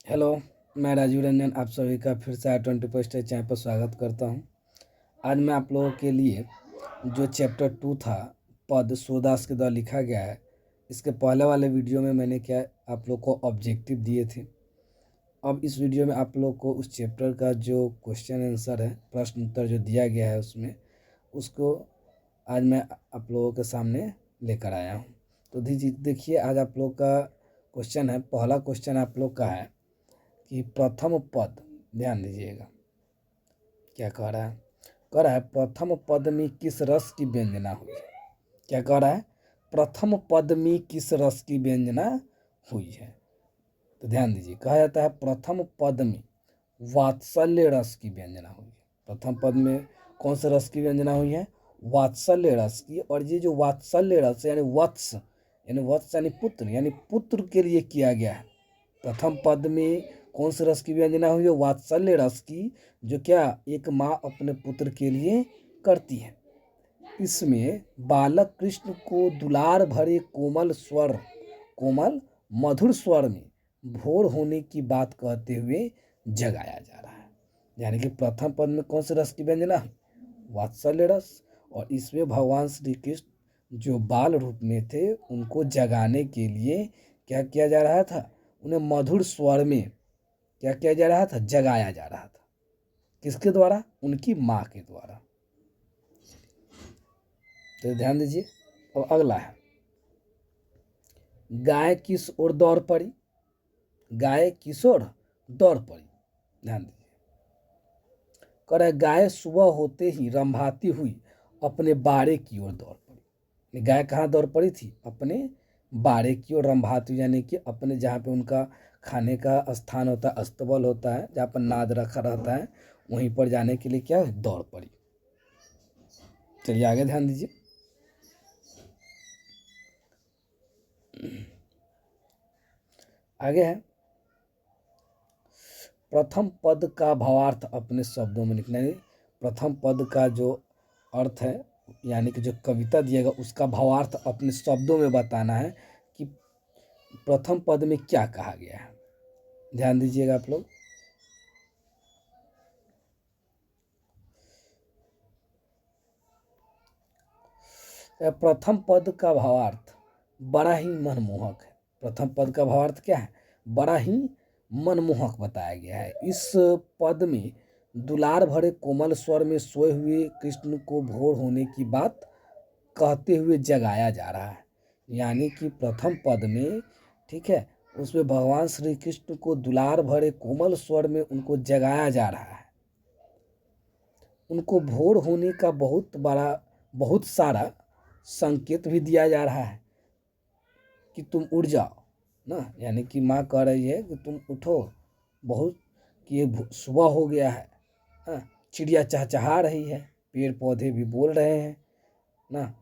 Hello, मैं राजीव रंजन आप सभी का फिर से R20 चैनल पर स्वागत करता हूं। आज मैं आप लोगों के लिए जो चैप्टर 2 था पद सूरदास के द्वारा लिखा गया है, इसके पहले वाले वीडियो में मैंने क्या आप लोग को ऑब्जेक्टिव दिए थे। अब इस वीडियो में आप लोग को उस चैप्टर का जो क्वेश्चन आंसर है, प्रश्न उत्तर जो दिया गया है उसमें, उसको आज मैं आप लोगों के सामने लेकर आया हूँ। तो देखिए आज आप लोग का क्वेश्चन है, पहला क्वेश्चन आप लोग का है कि प्रथम पद, ध्यान दीजिएगा क्या कह रहा है। कह रहा है प्रथम पद में किस रस की व्यंजना हुई है। क्या कह रहा है, प्रथम पद में किस रस की व्यंजना हुई है। तो ध्यान दीजिए, कहा जाता है प्रथम पद में वात्सल्य रस की व्यंजना हुई है। प्रथम पद में कौन से रस की व्यंजना हुई है, वात्सल्य रस की। और ये जो वात्सल्य रस यानी वत्स यानी पुत्र, यानी पुत्र के लिए किया गया है। प्रथम पद में कौन से रस की व्यंजना हुई है, वात्सल्य रस की, जो क्या एक माँ अपने पुत्र के लिए करती है। इसमें बालक कृष्ण को दुलार भरे कोमल मधुर स्वर में भोर होने की बात कहते हुए जगाया जा रहा है। यानी कि प्रथम पद में कौन से रस की व्यंजना है, वात्सल्य रस। और इसमें भगवान श्री कृष्ण जो बाल रूप में थे उनको जगाने के लिए क्या किया जा रहा था, उन्हें मधुर स्वर में क्या किया जा रहा था, जगाया जा रहा था। किसके द्वारा, उनकी माँ के द्वारा। तो ध्यान दीजिए। अब अगला है, गाय किस ओर दौड़ पड़ी। गाय किस ओर दौड़ पड़ी, ध्यान दीजिए। कह रहा है गाय सुबह होते ही रंभाती हुई अपने बाड़े की ओर दौड़ पड़ी। गाय कहाँ दौड़ पड़ी थी, अपने बाड़े की ओर रंभाती, यानी कि अपने जहाँ पे उनका खाने का स्थान होता है, अस्तबल होता है, जहाँ पर नाद रखा रहता है, वहीं पर जाने के लिए क्या दौड़ पड़ी। चलिए आगे ध्यान दीजिए। आगे है, प्रथम पद का भावार्थ अपने शब्दों में लिखना है। प्रथम पद का जो अर्थ है, यानी कि जो कविता दिएगा उसका भावार्थ अपने शब्दों में बताना है कि प्रथम पद में क्या कहा गया है। ध्यान दीजिएगा आप लोग। प्रथम पद का भावार्थ बड़ा ही मनमोहक है। प्रथम पद का भावार्थ क्या है, बड़ा ही मनमोहक बताया गया है। इस पद में दुलार भरे कोमल स्वर में सोए हुए कृष्ण को भोर होने की बात कहते हुए जगाया जा रहा है। यानी कि प्रथम पद में, ठीक है, उसमें भगवान श्री कृष्ण को दुलार भरे कोमल स्वर में उनको जगाया जा रहा है। उनको भोर होने का बहुत सारा संकेत भी दिया जा रहा है कि तुम उठ जाओ ना, यानी कि माँ कह रही है कि तुम उठो, बहुत कि ये सुबह हो गया है। हाँ, चिड़िया चहचहा रही है, पेड़ पौधे भी बोल रहे हैं ना,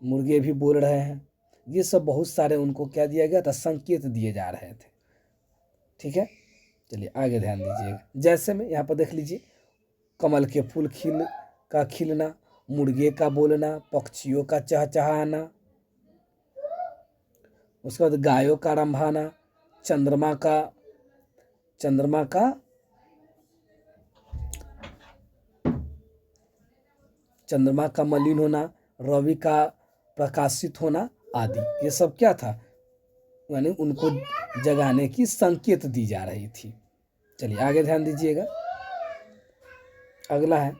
मुर्गे भी बोल रहे हैं। ये सब बहुत सारे उनको क्या दिया गया था, संकेत दिए जा रहे थे। ठीक है, चलिए आगे ध्यान दीजिएगा। जैसे में यहाँ पर देख लीजिए, कमल के फूल खिलना, मुर्गे का बोलना, पक्षियों का चहचहाना, उसके बाद गायों का रंभाना, चंद्रमा का मलिन होना, रवि का प्रकाशित होना आदि, ये सब क्या था, यानी उनको जगाने की संकेत दी जा रही थी। चलिए आगे ध्यान दीजिएगा। अगला है,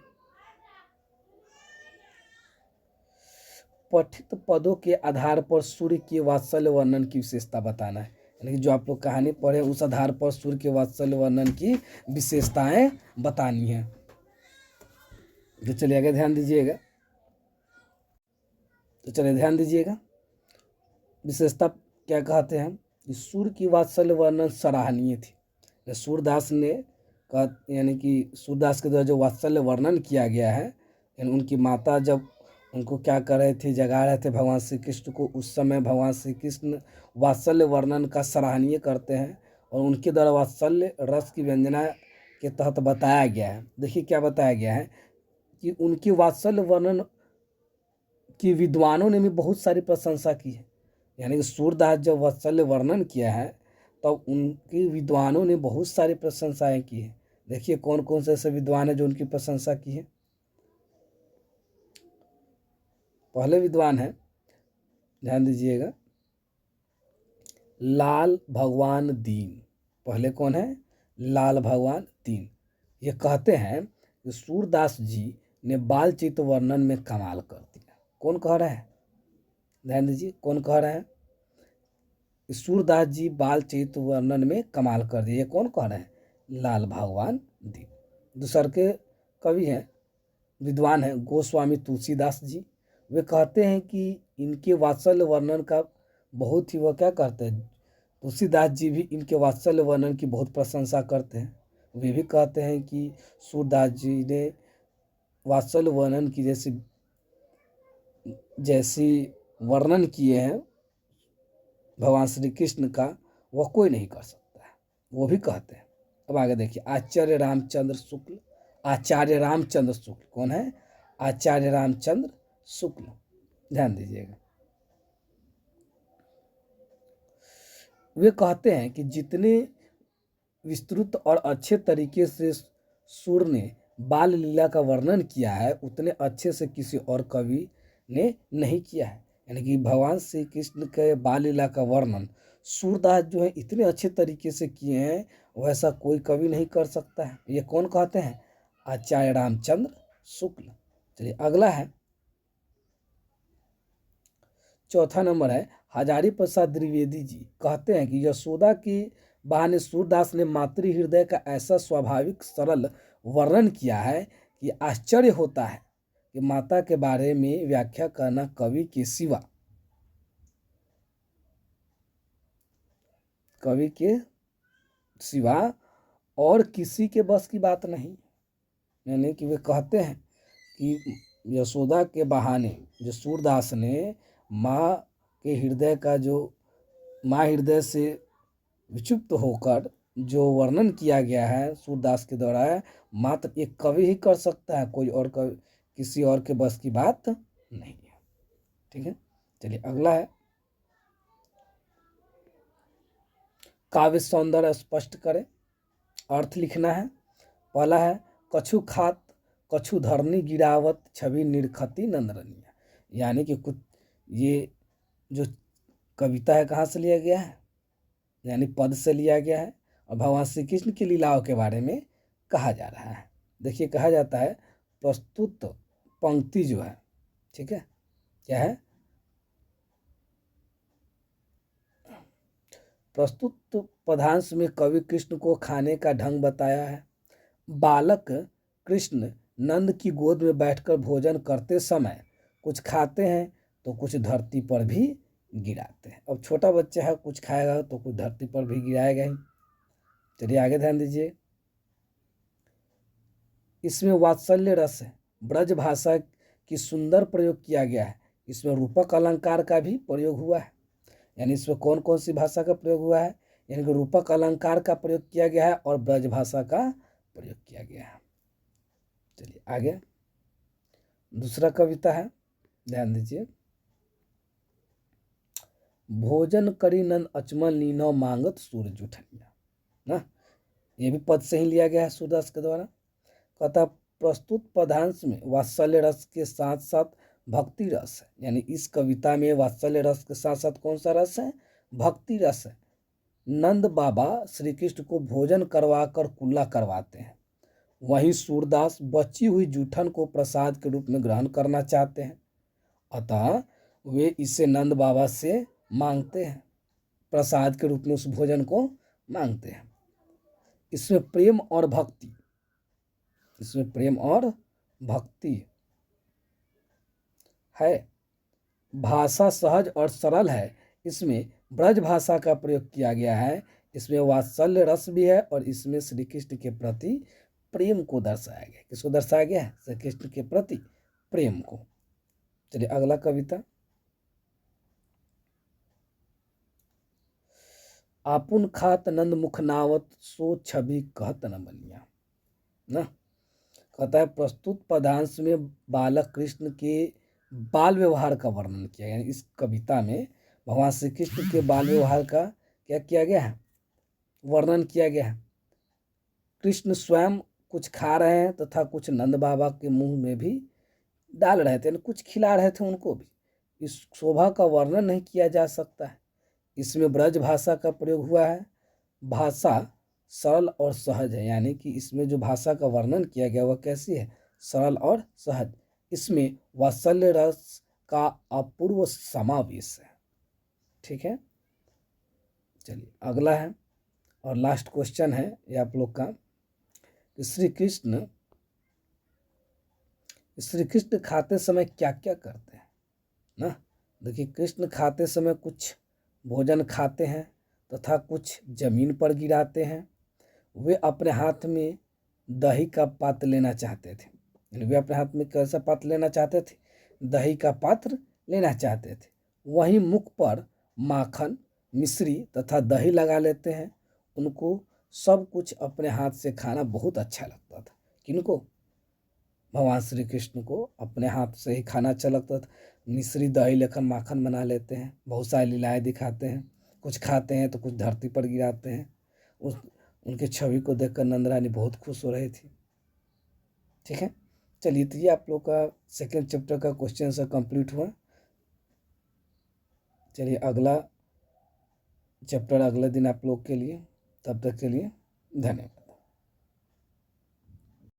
पठित पदों के आधार पर सूर्य के वात्सल्य वर्णन की विशेषता बताना है। यानी कि जो आप लोग कहानी पढ़े उस आधार पर सूर्य के वात्सल्य वर्णन की विशेषताएं बतानी है। तो चलिए आगे ध्यान दीजिएगा। विशेषता क्या कहते हैं, सूर्य की वात्सल्य वर्णन सराहनीय थी। सूरदास ने यानी कि सूरदास के द्वारा जो वात्सल्य वर्णन किया गया है, यानी उनकी माता जब उनको क्या कर रहे थे, जगा रहे थे भगवान श्री कृष्ण को, उस समय भगवान श्री कृष्ण वात्सल्य वर्णन का सराहनीय करते हैं और उनके द्वारा वात्सल्य रस की व्यंजना के तहत बताया गया है। देखिए क्या बताया गया है कि उनकी वात्सल्य वर्णन की विद्वानों ने भी बहुत सारी प्रशंसा की है। यानी कि सूरदास जब वात्सल्य वर्णन किया है तब उनकी विद्वानों ने बहुत सारी प्रशंसाएं की है। देखिए कौन कौन से ऐसे विद्वान हैं जो उनकी प्रशंसा की है। पहले विद्वान है, ध्यान दीजिएगा, लाल भगवान दीन। पहले कौन है? लाल भगवान दीन। ये कहते हैं कि सूरदास जी ने बाल चित्र वर्णन में कमाल कर दिया। कौन कह रहे हैं? ध्यान दीजिए, कौन कह रहे हैं? सूरदास जी बाल चित्र वर्णन में कमाल कर दिए। ये कौन कह रहे हैं? लाल भगवान दीन। दूसर के कवि हैं, विद्वान हैं गोस्वामी तुलसीदास जी। वे कहते हैं कि इनके वात्सल्य वर्णन का बहुत ही, वह क्या करते हैं, तुलसीदास जी भी इनके वात्सल्य वर्णन की बहुत प्रशंसा करते हैं। वे भी कहते हैं कि सूरदास जी ने वात्सल्य वर्णन की जैसी वर्णन किए हैं भगवान श्री कृष्ण का, वह कोई नहीं कर सकता है, वो भी कहते हैं। अब आगे देखिए, आचार्य रामचंद्र शुक्ल। आचार्य रामचंद्र शुक्ल कौन है? आचार्य रामचंद्र शुक्ल, ध्यान दीजिएगा। वे कहते हैं कि जितने विस्तृत और अच्छे तरीके से सूर ने बाल लीला का वर्णन किया है, उतने अच्छे से किसी और कवि ने नहीं किया है। यानी कि भगवान श्री कृष्ण के बाल लीला का वर्णन सूरदास जो है इतने अच्छे तरीके से किए हैं, वैसा कोई कवि नहीं कर सकता है। ये कौन कहते हैं? आचार्य रामचंद्र शुक्ल। चलिए अगला है, चौथा नंबर है हजारी प्रसाद द्विवेदी जी। कहते हैं कि यशोदा की बहाने सूरदास ने मातृ हृदय का ऐसा स्वाभाविक सरल वर्णन किया है कि आश्चर्य होता है कि माता के बारे में व्याख्या करना कवि के सिवा और किसी के बस की बात नहीं। यानी कि वे कहते हैं कि यशोदा के बहाने जो सूरदास ने माँ के हृदय का, जो माँ हृदय से विक्षुब्ध होकर जो वर्णन किया गया है सूरदास के द्वारा, मात्र एक कवि ही कर सकता है, कोई और कवि, किसी और के बस की बात नहीं है। ठीक है, चलिए अगला है, काव्य सौंदर्य स्पष्ट करें, अर्थ लिखना है। पहला है, कछु खात कछु धरनी गिरावत छवि निरखती नंदरनिया। यानी कि कुछ ये जो कविता है कहाँ से लिया गया है? यानी पद से लिया गया है और भगवान श्री कृष्ण की लीलाओं के बारे में कहा जा रहा है। देखिए कहा जाता है प्रस्तुत पंक्ति जो है, ठीक है, क्या है? प्रस्तुत पदांश में कवि कृष्ण को खाने का ढंग बताया है। बालक कृष्ण नंद की गोद में बैठकर भोजन करते समय कुछ खाते हैं तो कुछ धरती पर भी गिराते हैं। अब छोटा बच्चा है, कुछ खाएगा तो कुछ धरती पर भी गिराएगा ही। चलिए आगे ध्यान दीजिए, इसमें वात्सल्य रस है, ब्रज भाषा की सुंदर प्रयोग किया गया है। इसमें रूपक अलंकार का भी प्रयोग हुआ है। यानी इसमें कौन कौन सी भाषा का प्रयोग हुआ है? यानी कि रूपक अलंकार का प्रयोग किया गया है और ब्रज भाषा का प्रयोग किया गया है। चलिए आगे, दूसरा कविता है, ध्यान दीजिए, भोजन करी नंद अचमन लीनो मांगत सूरज उठनिया ना। ये भी पद से ही लिया गया है सूरदास के द्वारा। कहता प्रस्तुत पदांश में वात्सल्य रस के साथ साथ भक्ति रस है। यानी इस कविता में वात्सल्य रस के साथ साथ कौन सा रस है? भक्ति रस है। नंद बाबा श्री कृष्ण को भोजन करवा कर कुल्ला करवाते हैं, वहीं सूरदास बची हुई जूठन को प्रसाद के रूप में ग्रहण करना चाहते हैं, अतः वे इसे नंद बाबा से मांगते हैं, प्रसाद के रूप में उस भोजन को मांगते हैं। इसमें प्रेम और भक्ति, इसमें प्रेम और भक्ति है। भाषा सहज और सरल है। इसमें ब्रज भाषा का प्रयोग किया गया है। इसमें वात्सल्य रस भी है और इसमें श्री कृष्ण के प्रति प्रेम को दर्शाया गया। किसको दर्शाया गया है? श्री कृष्ण के प्रति प्रेम को। चलिए अगला कविता, आपुन खात नंद मुखनावत सो छवि कहत न बनिया ना। कहता है प्रस्तुत पदांश में बालक कृष्ण के बाल व्यवहार का वर्णन किया। यानी इस कविता में भगवान श्री कृष्ण के बाल व्यवहार का क्या किया गया है? वर्णन किया गया है। कृष्ण स्वयं कुछ खा रहे हैं तथा कुछ नंद बाबा के मुंह में भी डाल रहे थे, कुछ खिला रहे थे उनको भी। इस शोभा का वर्णन नहीं किया जा सकता है। इसमें ब्रज भाषा का प्रयोग हुआ है। भाषा सरल और सहज है, यानी कि इसमें जो भाषा का वर्णन किया गया वह कैसी है? सरल और सहज। इसमें वात्सल्य रस का अपूर्व समावेश है। ठीक है, चलिए अगला है और लास्ट क्वेश्चन है ये आप लोग का। श्री कृष्ण खाते समय क्या क्या करते हैं ना? देखिए, कृष्ण खाते समय कुछ भोजन खाते हैं तथा कुछ जमीन पर गिराते हैं। वे अपने हाथ में दही का पात्र लेना चाहते थे। वे अपने हाथ में कैसा पात्र लेना चाहते थे? दही का पात्र लेना चाहते थे। वहीं मुख पर माखन, मिश्री तथा दही लगा लेते हैं। उनको सब कुछ अपने हाथ से खाना बहुत अच्छा लगता था। किनको? भगवान श्री कृष्ण को अपने हाथ से ही खाना अच्छा लगता था। मिश्री दही लेकर माखन बना लेते हैं, बहुत सारी लीलाएँ दिखाते हैं। कुछ खाते हैं तो कुछ धरती पर गिराते हैं। उस उनके छवि को देखकर नंद रानी बहुत खुश हो रही थी। ठीक है, चलिए तो ये आप लोग का सेकेंड चैप्टर का क्वेश्चन से कंप्लीट हुआ। चलिए अगला चैप्टर अगले दिन आप लोग के लिए, तब तक के लिए धन्यवाद।